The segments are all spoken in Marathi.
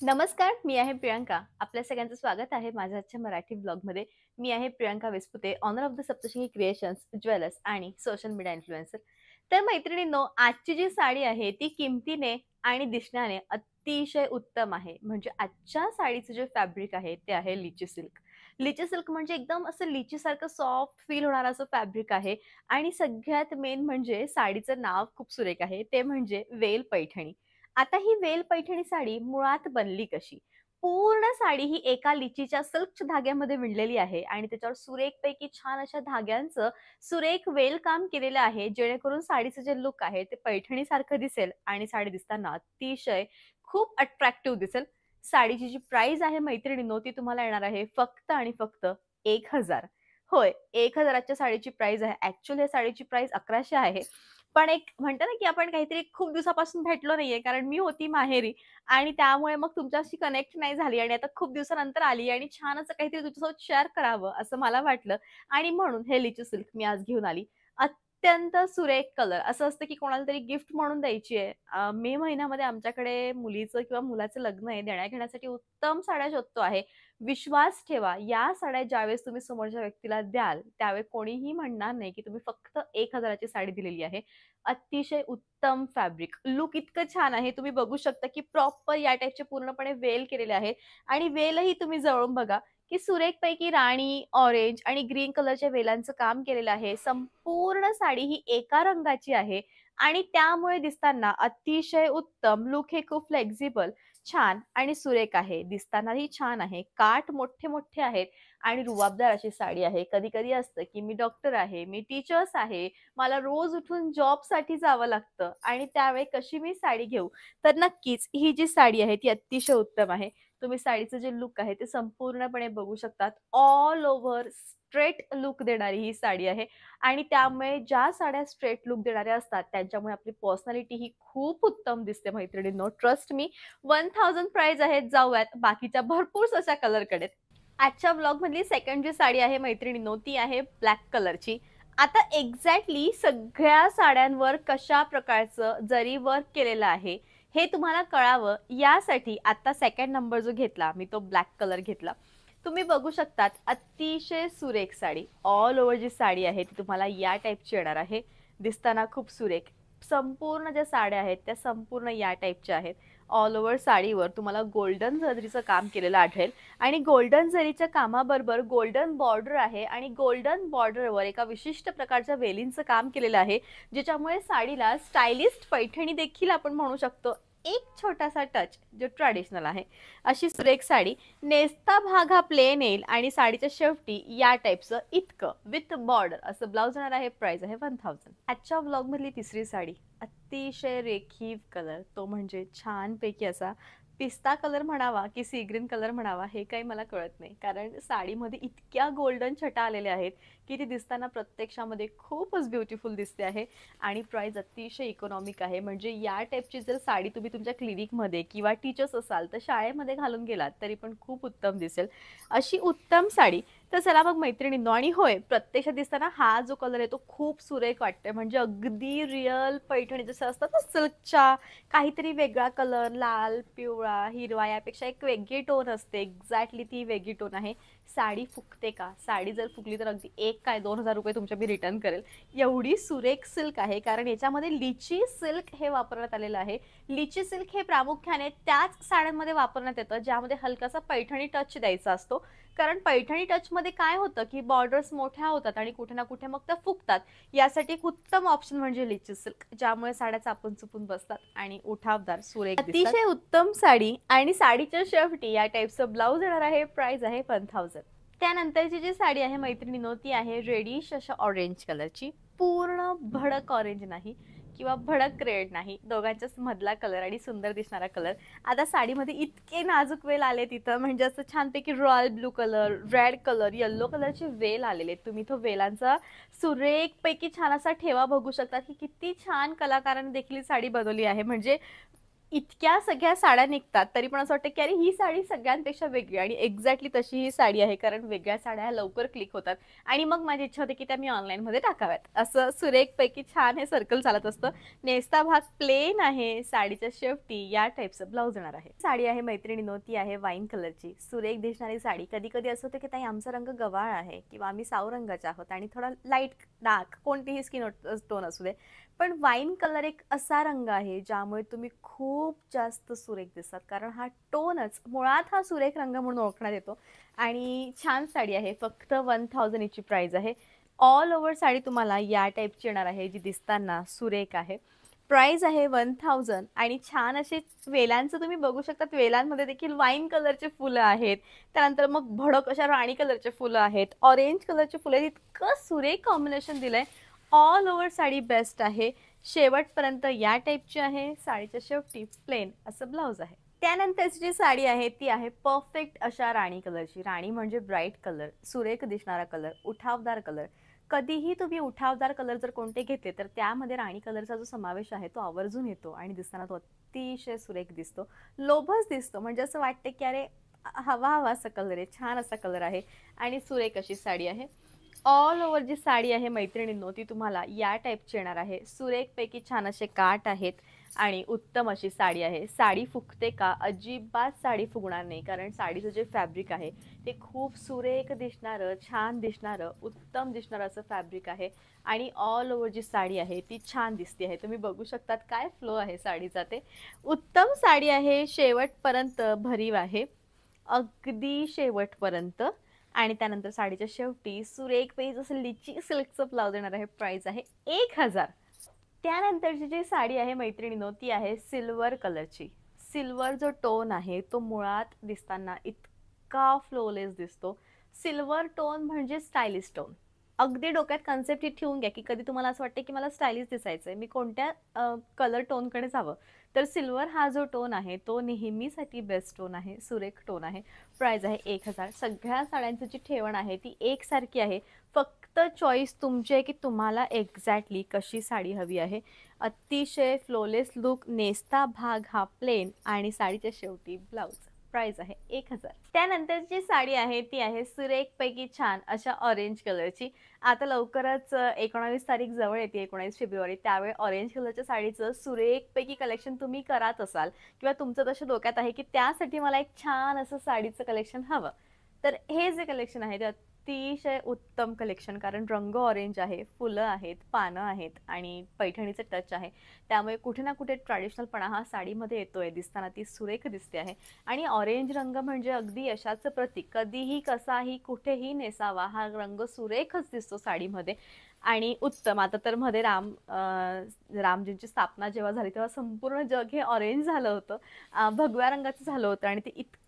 नमस्कार, मी आहे प्रियांका. आपल्या सगळ्यांचं स्वागत आहे माझ्या आजच्या मराठी ब्लॉगमध्ये. मी आहे Priyanka Vispute, owner of the Saptashrungi creations, jewellers आणि सोशल मीडिया इन्फ्लुएन्सर. तर मैत्रिणींनो, आजची जी साडी आहे ती किमतीने आणि दिसण्याने अतिशय उत्तम आहे. म्हणजे आजच्या साडीचं जे फॅब्रिक आहे ते आहे लिची सिल्क. लिची सिल्क म्हणजे एकदम असं लिचीसारखं सॉफ्ट फील होणारं असं फॅब्रिक आहे आणि सगळ्यात मेन म्हणजे साडीचं नाव खूप सुरेख आहे, ते म्हणजे वेल पैठणी. आता ही वेल पैठणी साडी मुळात बनली कशी? पूर्ण साडी ही एका लिचीच्या सिल्कच्या धाग्यामध्ये विणलेली आहे आणि त्याच्यावर सुरेखपैकी छान अशा धाग्यांचं सुरेख वेल काम केलेलं आहे, जेणेकरून साडीचं जे लुक आहे ते पैठणीसारखं दिसेल आणि साडी दिसताना अतिशय खूप अट्रॅक्टिव्ह दिसेल. साडीची जी प्राइस आहे मैत्रिणींनो, ती तुम्हाला येणार आहे फक्त आणि फक्त 1000. होय, 1000 च्या साडीची प्राइस आहे. ॲक्चुअली या साडीची प्राइस 1100 आहे. पण एक म्हणतो ना, की आपण काहीतरी खूप दिवसापासून भेटलो नाहीये, कारण मी होती माहेरी आणि त्यामुळे मग तुमच्याशी कनेक्ट नाही झाली आणि आता खूप दिवसानंतर आली आणि छान असं काहीतरी तुमच्यासोबत शेअर करावं असं मला वाटलं आणि म्हणून हे लिची सिल्क मी आज घेऊन आली. अत्यंत सुरेख कलर. असं असतं, की कोणाला तरी गिफ्ट म्हणून द्यायची आहे. मे महिन्यामध्ये आमच्याकडे मुलीचं किंवा मुलाचं लग्न आहे. देण्या-घेण्यासाठी उत्तम साड्या शोधतो आहे. विश्वास ठेवा, या साड्या ज्यावेळेस तुम्ही समोरच्या व्यक्तीला द्याल, त्यावेळी कोणीही म्हणणार नाही, की तुम्ही फक्त 1000 ची साडी दिलेली आहे. अतिशय उत्तम फॅब्रिक. लूक इतकं छान आहे. तुम्ही बघू शकता, की प्रॉपर या टाइपचे पूर्णपणे वेल केलेले आहेत आणि वेलही तुम्ही जवळून बघा, की सुरेखपैकी राणी, ऑरेंज आणि ग्रीन कलरच्या वेलांचं काम केलेलं आहे. संपूर्ण साडी ही एका रंगाची आहे आणि त्यामुळे दिसताना अतिशय उत्तम. लूक हे खूप फ्लेक्सिबल, छान आणि सुरेख आहे. दिसतानाही छान आहे. काठ मोठे-मोठे आहेत आणि रुबाबदार अशी साडी आहे. कधी-कधी असतं, की मी डॉक्टर आहे, मी टीचर्स आहे, मला रोज उठून जॉबसाठी जावं लागतं आणि त्यावेळी कशी मी साडी घेऊ? तर नक्कीच ही जी साडी आहे ती अतिशय उत्तम आहे. तुम्ही साडीचं जे लूक आहे ते संपूर्णपणे बघू शकतात. ऑल ओव्हर स्ट्रेट लूक देणारी ही साडी आहे आणि त्यामुळे ज्या साड्या स्ट्रेट लूक देणाऱ्या असतात त्यांच्यामुळे आपली पर्सनॅलिटी ही खूप उत्तम दिसते मैत्रिणींनो. Trust me. 1000 प्राइस आहेत. जाऊयात बाकीच्या भरपूर अशा कलरकडे. आजच्या व्लॉगमधली सेकंड जी साडी आहे मैत्रिणींनो, ती आहे ब्लॅक कलरची. आता एक्झॅक्टली सगळ्या साड्यांवर कशा प्रकारचं जरी वर्क केलेलं आहे, हे तुम्हाला कळावं यासाठी आता सेकंड नंबर जो घेतला मी, तो ब्लॅक कलर घेतला. तुम्ही बघू शकतात अतिशय सुरेख साडी. ऑल ओव्हर जी साडी आहे ती तुम्हाला या टाइपची येणार आहे. दिसताना खूप सुरेख. संपूर्ण ज्या साड्या आहेत त्या संपूर्ण या टाइपच्या आहेत. ऑल ओव्हर साडीवर तुम्हाला गोल्डन जरीचं काम केलेलं आढळेल आणि गोल्डन जरीच्या कामाबरोबर गोल्डन बॉर्डर आहे आणि गोल्डन बॉर्डरवर एका विशिष्ट प्रकारच्या वेलींचं काम केलेलं आहे, ज्याच्यामुळे साडीला स्टायलिस्ट पैठणी देखील आपण म्हणू शकतो. एक छोटासा टच जो ट्रेडिशनल आहे. अशी सुरेख साडी. नेसता भाग हा प्लेन येईल आणि साडीच्या शेवटी या टाइपचं इतकं विथ बॉर्डर असं ब्लाउज येणार आहे. प्राइस आहे 1000. आजच्या व्लॉगमधली तिसरी साडी. अतिशय रेखीव कलर, तो म्हणजे छानपैकी असा पिस्ता कलर म्हणावा की सी ग्रीन कलर म्हणावा हे काही मला कळत नाही, कारण साडीमध्ये इतक्या गोल्डन छटा आलेल्या आहेत की ती दिसताना प्रत्यक्षामध्ये खूपच ब्युटिफुल दिसते आहे आणि प्राइस अतिशय इकॉनॉमिक आहे. म्हणजे या टाइपची जर साडी तुम्ही तुमच्या क्लिनिकमध्ये किंवा टीचर्स असाल तर शाळेमध्ये घालून गेलात तरी पण खूप उत्तम दिसेल अशी उत्तम साडी. तर चला मग मैत्रिणींनो, आणि होय, प्रत्यक्षात दिसताना हा जो कलर आहे तो खूप सुरेख वाटतोय. म्हणजे अगदी रिअल पैठणी जसं असतात ना सिल्कच्या, काहीतरी वेगळा कलर, लाल, पिवळा, हिरवा यापेक्षा एक वेगळी टोन असते. एक्झॅक्टली ती वेगळी टोन आहे. साडी फुकते का? साडी जर फुकली तर अगदी एक काय 2000 रुपये तुमच्या मी रिटर्न करेल. एवढी सुरेख सिल्क आहे, कारण याच्यामध्ये लिची सिल्क हे वापरण्यात आलेलं आहे. लिची सिल्क हे प्रामुख्याने त्याच साड्यांमध्ये वापरण्यात येतं ज्यामध्ये हलकासा पैठणी टच द्यायचा असतो. कारण पैठणी टचमध्ये काय होतं, की बॉर्डर्स मोठ्या होतात आणि कुठे ना कुठे मग त्या फुगतात. यासाठी एक उत्तम ऑप्शन म्हणजे लिची सिल्क, ज्यामुळे साड्या चापून चुपून बसतात आणि उठावदार सुरेख दिसतात. अतिशय उत्तम साडी आणि साडीच्या शेवटी या टाइपचं ब्लाउज येणार आहे. प्राइस आहे 1000. त्यानंतरची जी साडी आहे मैत्रिणींनो, ती आहे रेडिश अशा ऑरेंज कलरची. पूर्ण भडक ऑरेंज नाही किंवा भडक रेड नाही, दोघांच्याच मधला कलर आणि सुंदर दिसणारा कलर. आता साडीमध्ये इतके नाजूक वेल आले तिथं, म्हणजे असं छानपैकी royal blue colour, red colour, yellow कलरचे वेल आलेले. तुम्ही तो वेलांचा सुरेखपैकी छान असा ठेवा बघू शकता, की किती छान कलाकारांनी देखील साडी बनवली आहे. म्हणजे इतक्या सगळ्या साड्या निघतात, तरी पण असं वाटतं की अरे ही साडी सगळ्यांपेक्षा वेगळी आणि एक्झॅक्टली तशी ही साडी आहे. कारण वेगळ्या साड्या ह्या लवकर क्लिक होतात आणि मग माझी इच्छा होते की त्या मी ऑनलाईनमध्ये टाकाव्यात. असं सुरेखपैकी छान हे सर्कल चालत असतं. नेसता भाग प्लेन आहे, साडीच्या शेवटी या टाईपचं ब्लाउज येणार आहे. साडी आहे मैत्रिणींनो, ती आहे वाईन कलरची, सुरेख दिसणारी साडी. कधी-कधी असं होतं की ताई आमचा रंग गव्हाळ आहे किंवा आम्ही साव रंगाचे आहोत आणि थोडा लाईट डार्क कोणतीही स्किन टोन असू दे. पण वाईन कलर एक असा रंग आहे ज्यामुळे तुम्ही खूप जास्त सुरेख दिसतात, कारण हा टोनच मुळात हा सुरेख रंग म्हणून ओळखण्यात येतो. आणि छान साडी आहे, फक्त 1000 हिची प्राइस आहे. ऑल ओव्हर साडी तुम्हाला या टाईपची येणार आहे, जी दिसताना सुरेख आहे. प्राइस आहे 1000 आणि छान असे वेलांचं तुम्ही बघू शकता, वेलांमध्ये देखील वाईन कलरचे फुलं आहेत. त्यानंतर मग भडक अशा राणी कलरचे फुलं आहेत, ऑरेंज कलरचे फुलं आहेत. इतकं सुरेख कॉम्बिनेशन दिलंय. ऑल ओव्हर साडी बेस्ट आहे. शेवटपर्यंत या टाईपची आहे. साडीच्या शेवटी प्लेन असं ब्लाउज आहे. त्यानंतरची जी साडी आहे ती आहे परफेक्ट अशा राणी कलरची. राणी म्हणजे ब्राईट कलर, सुरेख दिसणारा कलर, उठावदार कलर. कधीही तुम्ही उठावदार कलर जर कोणते घेतले तर त्यामध्ये राणी कलरचा जो समावेश आहे तो आवर्जून येतो आणि दिसताना तो अतिशय सुरेख दिसतो, लोभस दिसतो. म्हणजे असं वाटतं की अरे हवा हवा असा कलर आहे, छान असा कलर आहे आणि सुरेख अशी साडी आहे. ऑल ओव्हर जी साडी आहे मैत्रिणींनो, ती तुम्हाला या टाईपची येणार आहे. सुरेखपैकी छान असे काठ आहेत आणि उत्तम अशी साडी आहे. साडी फुगते का? अजिबात साडी फुगणार नाही, कारण साडीचं जे फॅब्रिक आहे ते खूप सुरेख दिसणारं, छान दिसणारं, उत्तम दिसणारं असं फॅब्रिक आहे. आणि ऑल ओव्हर जी साडी आहे ती छान दिसते आहे. तुम्ही बघू शकतात काय फ्लो आहे साडीचा, ते उत्तम साडी आहे. शेवटपर्यंत भरीव आहे, अगदी शेवटपर्यंत. आणि त्यानंतर साडीच्या शेवटी सुरेख पेज असं लिची सिल्कचं ब्लाउज येणार आहे. प्राइस आहे 1000. त्यानंतरची जी साडी आहे मैत्रिणींनो, ती आहे सिल्वर कलरची. सिल्वर जो टोन आहे तो मुळात दिसताना इतका फ्लोलेस दिसतो. सिल्वर टोन म्हणजे स्टायलिश टोन. अगदी डोक्यात कन्सेप्ट ही ठेवून घ्या की कधी तुम्हाला असं वाटतं की मला स्टायलिश दिसायचंय, मी कोणत्या कलर टोनकडे जावं, तर सिल्वर हा जो टोन आहे तो नेहमीसाठी बेस्ट टोन आहे, सुरेख टोन आहे. प्राइस आहे 1000. सगळ्या साड्यांची जी ठेवण आहे ती एकसारखी आहे. फक्त चॉईस तुमची आहे की तुम्हाला एक्झॅक्टली कशी साडी हवी आहे. अतिशय फ्लोलेस लुक, नेसता भाग हा प्लेन आणि साडीच्या शेवटी ब्लाउज. प्राइस आहे 1000. त्यानंतरची साडी आहे ती आहे सुरेखपैकी छान अशा ऑरेंज कलरची. आता लवकरच 19 तारीख जवळ येते, 19 फेब्रुवारी. त्यावेळी ऑरेंज कलरच्या साडीचं सुरेखपैकी कलेक्शन तुम्ही करत असाल किंवा तुमचं तसं डोक्यात आहे की त्यासाठी मला एक छान असं साडीचं कलेक्शन हवं, तर हे जे कलेक्शन आहे ते अतिशय उत्तम कलेक्शन, कारण रंग ऑरेंज आहे, फुलं आहेत, पानं आहेत आणि पैठणीचं टच आहे. त्यामुळे कुठे ना कुठे ट्रॅडिशनलपणा हा साडीमध्ये येतोय, दिसताना ती सुरेख दिसते आहे. आणि ऑरेंज रंग म्हणजे अगदी यशाचं प्रतीक. कधीही कसाही कुठेही नेसावा हा रंग सुरेखच दिसतो साडीमध्ये आणि उत्तम. आता तर मध्ये रामजींची स्थापना जेव्हा झाली तेव्हा संपूर्ण जग हे ऑरेंज झालं होतं, भगव्या रंगाचं झालं होतं आणि ते इतकं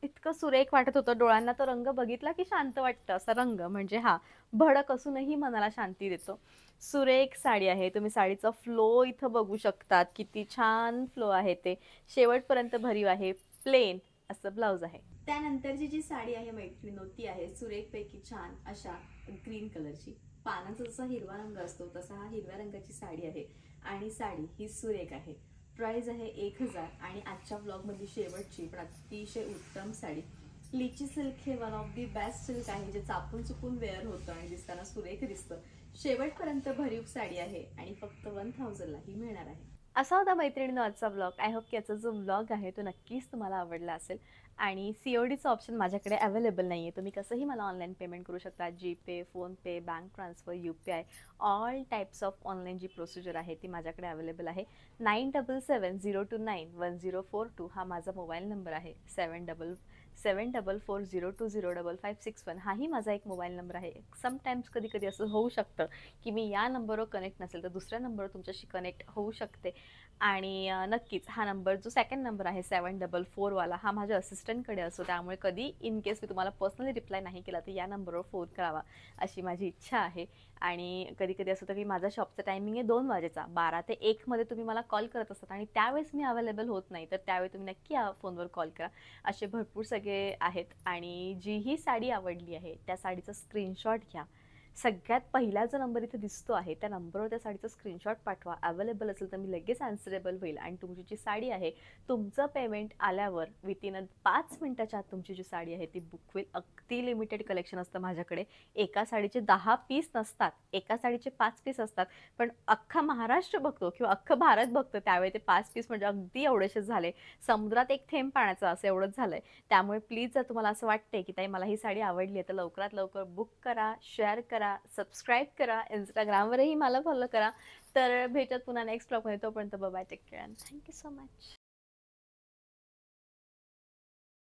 इतकं सुरेख वाटत होतं. डोळ्यांना तो रंग बघितला की शांत वाटतं. असा रंग म्हणजे हा भडक असूनही मनाला शांती देतो. सुरेख साडी आहे. तुम्ही साडीचा फ्लो इथं बघू शकतात, किती छान फ्लो आहे. ते शेवटपर्यंत भरीव आहे, प्लेन असं ब्लाउज आहे. त्यानंतरची जी साडी आहे मैत्रिणींनो, ती आहे सुरेखपैकी छान अशा ग्रीन कलरची. पानाचा जसा हिरवा रंग असतो तसा हा हिरव्या रंगाची साडी आहे आणि साडी ही सुरेख आहे. प्राइस आहे 1000 आणि आजच्या ब्लॉगमधली शेवटची पण अतिशय उत्तम साडी. लिची सिल्क हे one of the best silk आहे, जे चापून चुकून वेअर होतं आणि दिसताना सुरेख दिसतं. शेवटपर्यंत भरीव साडी आहे आणि फक्त 1000ला ही मिळणार आहे. असा होता मैत्रिणींनो आजचा ब्लॉग. आय होप की याचा जो ब्लॉग आहे तो नक्कीच तुम्हाला आवडला असेल. आणि CODचं ऑप्शन माझ्याकडे अवेलेबल नाही आहे. तुम्ही कसंही मला ऑनलाईन पेमेंट करू शकता. GPay, PhonePe, bank transfer, UPI, all types of online जी प्रोसिजर आहे ती माझ्याकडे अवेलेबल आहे. 9770291042 हा माझा मोबाईल नंबर आहे. 7744020556 हाही माझा एक मोबाईल नंबर आहे. समटाईम्स कधी कधी असं होऊ शकतं की मी या नंबरवर कनेक्ट नसेल तर दुसऱ्या नंबरवर तुमच्याशी कनेक्ट होऊ शकते. आणि नक्कीच हा नंबर जो सेकंड नंबर आहे 744 वाला, हा माझ्या असिस्टंटकडे असतो. त्यामुळे कधी इन केस मी तुम्हाला पर्सनली रिप्लाय नाही केला तर या नंबरवर फोन करावा अशी माझी इच्छा आहे. आणि कधी कधी असं होतं की माझा शॉपचा टायमिंग आहे 2 वाजेचा, 12 ते 1 मध्ये तुम्ही मला कॉल करत असतात आणि त्यावेळेस मी अवेलेबल होत नाही, तर त्यावेळी तुम्ही नक्की फोनवर कॉल करा. असे भरपूर सगळे आहेत. आणि जी ही साडी आवडली आहे त्या साडीचा स्क्रीनशॉट घ्या, सगळ्यात पहिला जो नंबर इथे दिसतो आहे त्या नंबरवर त्या साडीचा स्क्रीनशॉट पाठवा. अवेलेबल असेल तर मी लगेच आन्सरेबल होईल आणि तुमची जी साडी आहे तुमचं पेमेंट आल्यावर विथिन 5 मिनिटाच्या आत तुमची जी साडी आहे ती बुक होईल. अगदी लिमिटेड कलेक्शन असतं माझ्याकडे. एका साडीचे 10 पीस नसतात, एका साडीचे 5 पीस असतात. पण अख्खा महाराष्ट्र बघतो किंवा अख्खं भारत बघतं त्यावेळी ते 5 पीस म्हणजे अगदी एवढेसे झाले. समुद्रात एक थेंब पाण्याचं असं एवढंच झालंय. त्यामुळे प्लीज जर तुम्हाला असं वाटतंय की ताई मला ही साडी आवडली आहे तर लवकरात लवकर बुक करा, शेअर करा, सबस्क्राईब करा, इंस्टाग्रामवरही मला फॉलो करा. तर भेटत पुन्हा नेक्स्ट ब्लॉगमध्ये. तोपर्यंत bye, take care, thank you so much.